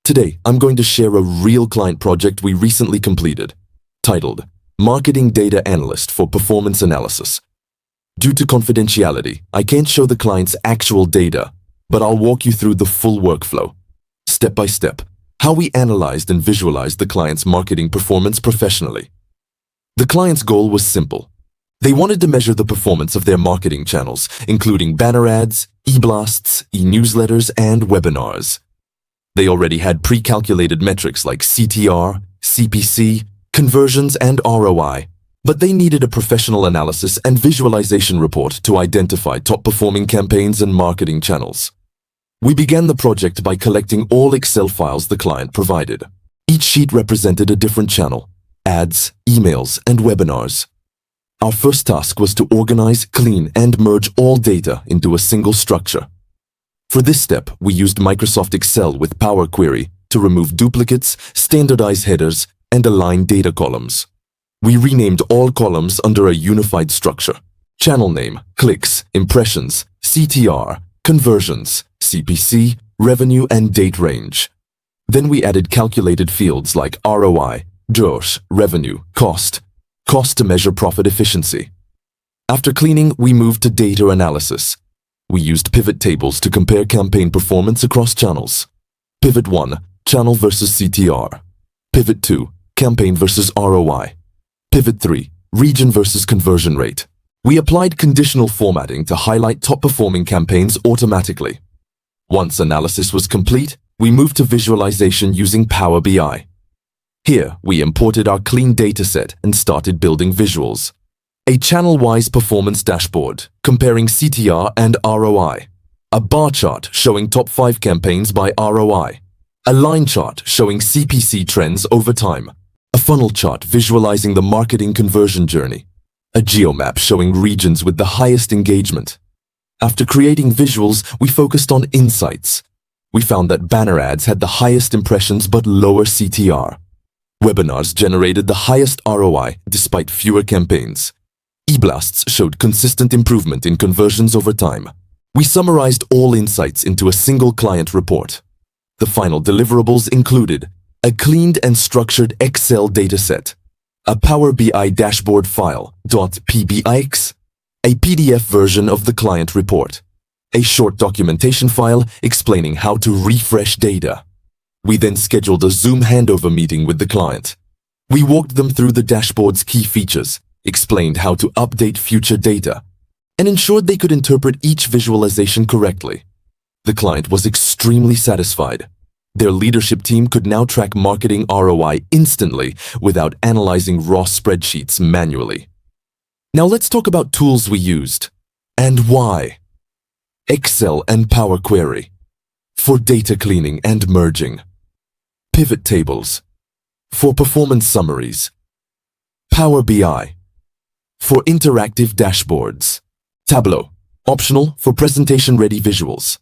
Today, I'm going to share a real client project we recently completed, titled Marketing Data Analyst for Performance Analysis. Due to confidentiality, I can't show the client's actual data, but I'll walk you through the full workflow, step by step, how we analyzed and visualized the client's marketing performance professionally. The client's goal was simple. They wanted to measure the performance of their marketing channels, including banner ads, eBlasts, eNewsletters, and webinars. They already had pre-calculated metrics like CTR, CPC, conversions, and ROI, but they needed a professional analysis and visualization report to identify top-performing campaigns and marketing channels. We began the project by collecting all Excel files the client provided. Each sheet represented a different channel: ads, emails, and webinars. Our first task was to organize, clean, and merge all data into a single structure. For this step, we used Microsoft Excel with Power Query to remove duplicates, standardize headers, and align data columns. We renamed all columns under a unified structure: channel name, clicks, impressions, CTR, conversions, CPC, revenue, and date range. Then we added calculated fields like ROI, gross, revenue, cost to measure profit efficiency. After cleaning, we moved to data analysis. We used pivot tables to compare campaign performance across channels. Pivot 1, channel versus CTR. Pivot 2, campaign versus ROI. Pivot 3, region versus conversion rate. We applied conditional formatting to highlight top-performing campaigns automatically. Once analysis was complete, we moved to visualization using Power BI. Here, we imported our clean dataset and started building visuals. A channel-wise performance dashboard comparing CTR and ROI. A bar chart showing top 5 campaigns by ROI. A line chart showing CPC trends over time. A funnel chart visualizing the marketing conversion journey. A geomap showing regions with the highest engagement. After creating visuals, we focused on insights. We found that banner ads had the highest impressions but lower CTR. Webinars generated the highest ROI despite fewer campaigns. eBlasts showed consistent improvement in conversions over time. We summarized all insights into a single client report. The final deliverables included a cleaned and structured Excel dataset, a Power BI dashboard file, .pbix, a PDF version of the client report, a short documentation file explaining how to refresh data. We then scheduled a Zoom handover meeting with the client. We walked them through the dashboard's key features, explained how to update future data, and ensured they could interpret each visualization correctly. The client was extremely satisfied. Their leadership team could now track marketing ROI instantly without analyzing raw spreadsheets manually. Now let's talk about tools we used and why. Excel and Power Query for data cleaning and merging. Pivot tables for performance summaries. Power BI for interactive dashboards. Tableau, optional for presentation-ready visuals.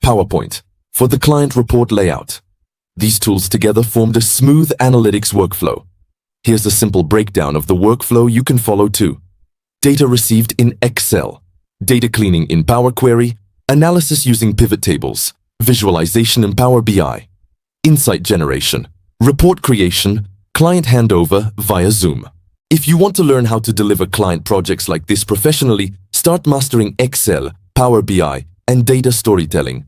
PowerPoint for the client report layout. These tools together formed a smooth analytics workflow. Here's a simple breakdown of the workflow you can follow too. Data received in Excel, data cleaning in Power Query, analysis using pivot tables, visualization in Power BI, insight generation, report creation, client handover via Zoom. If you want to learn how to deliver client projects like this professionally, start mastering Excel, Power BI, and data storytelling.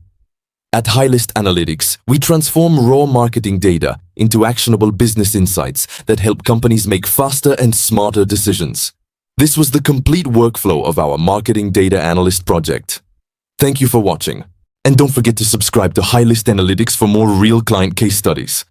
At HiLyst Analytics, we transform raw marketing data into actionable business insights that help companies make faster and smarter decisions. This was the complete workflow of our Marketing Data Analyst project. Thank you for watching, and don't forget to subscribe to HiLyst Analytics for more real client case studies.